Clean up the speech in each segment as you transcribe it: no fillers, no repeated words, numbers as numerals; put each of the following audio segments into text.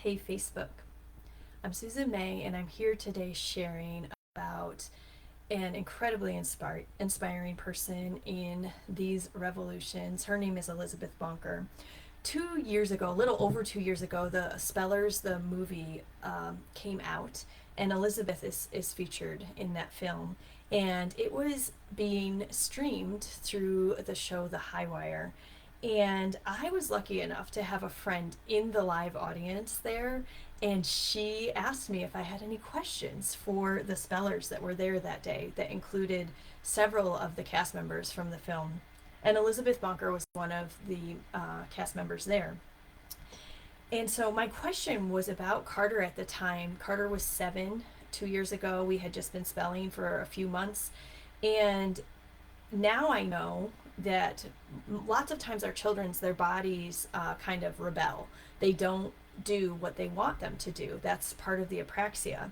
Hey Facebook, I'm Susan May and I'm here today sharing about an incredibly inspiring person in these revolutions. Her name is Elizabeth Bonker. 2 years ago, a little over 2 years ago, the Spellers, the movie, came out, and Elizabeth is featured in that film. And it was being streamed through the show The Highwire. And I was lucky enough to have a friend in the live audience there, and she asked me if I had any questions for the spellers that were there that day, that included several of the cast members from the film. And Elizabeth Bonker was one of the cast members there. And so my question was about Carter at the time. Carter was 7 2 years ago. We had just been spelling for a few months. And now I know that lots of times our children's, their bodies kind of rebel. They don't do what they want them to do. That's part of the apraxia.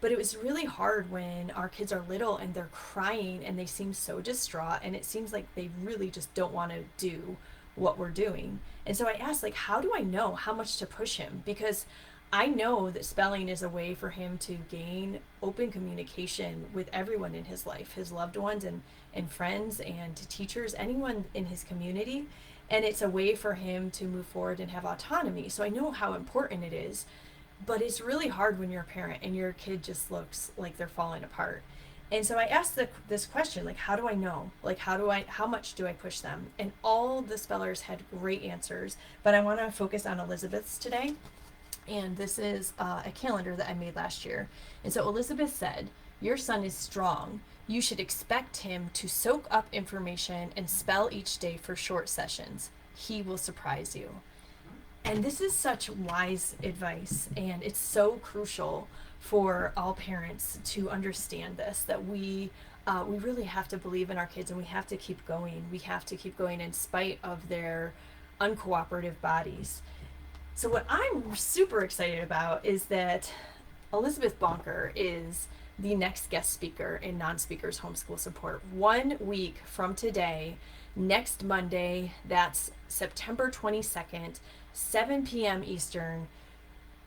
But it was really hard when our kids are little and they're crying and they seem so distraught, and it seems like they really just don't want to do what we're doing. And so I asked, like, how do I know how much to push him? Because I know that spelling is a way for him to gain open communication with everyone in his life, his loved ones and friends and teachers, anyone in his community. And it's a way for him to move forward and have autonomy. So I know how important it is, but it's really hard when you're a parent and your kid just looks like they're falling apart. And so I asked this question, like, how do I know? Like, how much do I push them? And all the spellers had great answers, but I want to focus on Elizabeth's today. And this is a calendar that I made last year. And so Elizabeth said, "Your son is strong. You should expect him to soak up information and spell each day for short sessions. He will surprise you." And this is such wise advice, and it's so crucial for all parents to understand this, that we really have to believe in our kids, and we have to keep going. We have to keep going in spite of their uncooperative bodies. So what I'm super excited about is that Elizabeth Bonker is the next guest speaker in Non-Speakers Homeschool Support. 1 week from today, next Monday, that's September 22nd, 7 p.m. Eastern,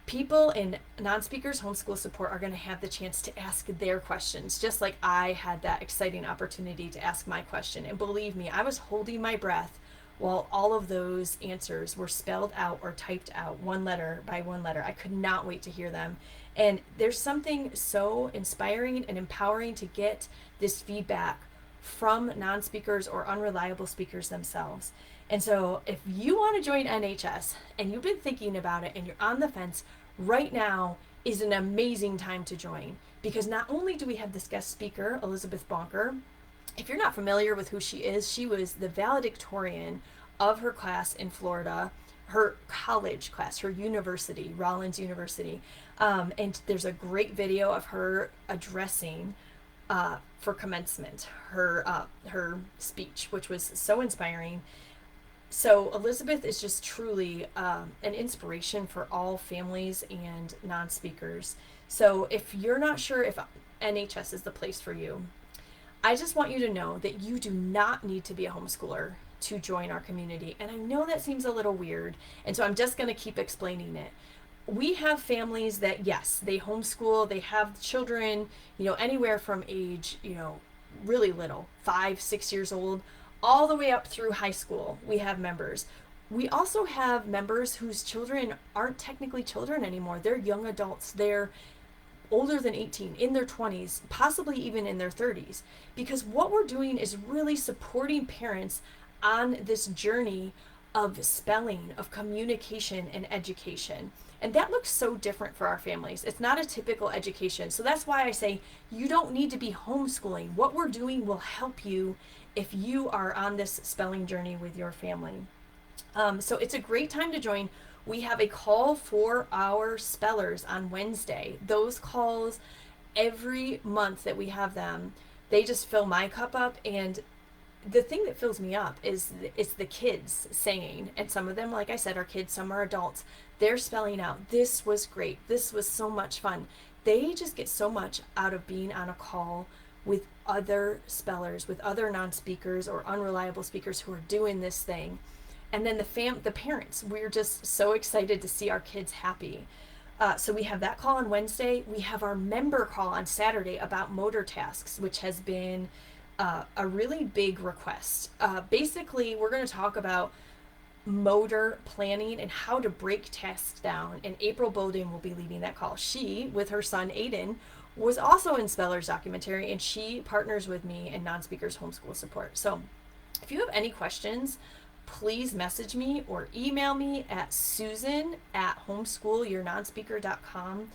people in Non-Speakers Homeschool Support are going to have the chance to ask their questions, just like I had that exciting opportunity to ask my question. And believe me, I was holding my breath while all of those answers were spelled out or typed out one letter by one letter. I could not wait to hear them. And there's something so inspiring and empowering to get this feedback from non-speakers or unreliable speakers themselves. And so if you want to join NHS and you've been thinking about it and you're on the fence, right now is an amazing time to join, because not only do we have this guest speaker, Elizabeth Bonker. If you're not familiar with who she was the valedictorian of her class in Florida, her college class, her university, Rollins University. And there's a great video of her addressing for commencement, her speech, which was so inspiring. So Elizabeth is just truly an inspiration for all families and non-speakers. So if you're not sure if NHS is the place for you, I just want you to know that you do not need to be a homeschooler to join our community. And I know that seems a little weird, and so I'm just going to keep explaining it. We have families that, yes, they homeschool, they have children, anywhere from age, really little, 5, 6 years old, all the way up through high school. We have members. We also have members whose children aren't technically children anymore. They're young adults. They're older than 18, in their 20s, possibly even in their 30s, because what we're doing is really supporting parents on this journey of spelling, of communication and education. And that looks so different for our families. It's not a typical education. So that's why I say you don't need to be homeschooling. What we're doing will help you if you are on this spelling journey with your family. So it's a great time to join. We have a call for our spellers on Wednesday. Those calls, every month that we have them, they just fill my cup up. And the thing that fills me up is it's the kids saying, and some of them, like I said, are kids, some are adults. They're spelling out, "This was great. This was so much fun." They just get so much out of being on a call with other spellers, with other non-speakers or unreliable speakers who are doing this thing. And then the parents, we're just so excited to see our kids happy. So we have that call on Wednesday. We have our member call on Saturday about motor tasks, which has been a really big request. Basically, we're going to talk about motor planning and how to break tasks down. And April Bowden will be leading that call. She, with her son Aiden, was also in Speller's documentary, and she partners with me in Non-Speakers Homeschool Support. So if you have any questions, please message me or email me at susan@homeschoolyournonspeaker.com.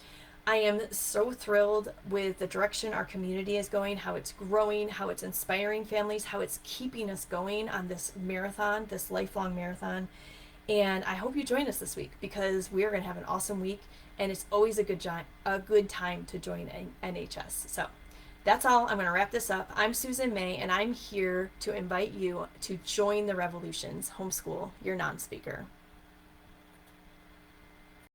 I am so thrilled with the direction our community is going, how it's growing, how it's inspiring families, how it's keeping us going on this marathon, this lifelong marathon. And I hope you join us this week, because we are going to have an awesome week, and it's always a good time to join NHS. So that's all. I'm going to wrap this up. I'm Susan May, and I'm here to invite you to join the revolutions. Homeschool your non-speaker.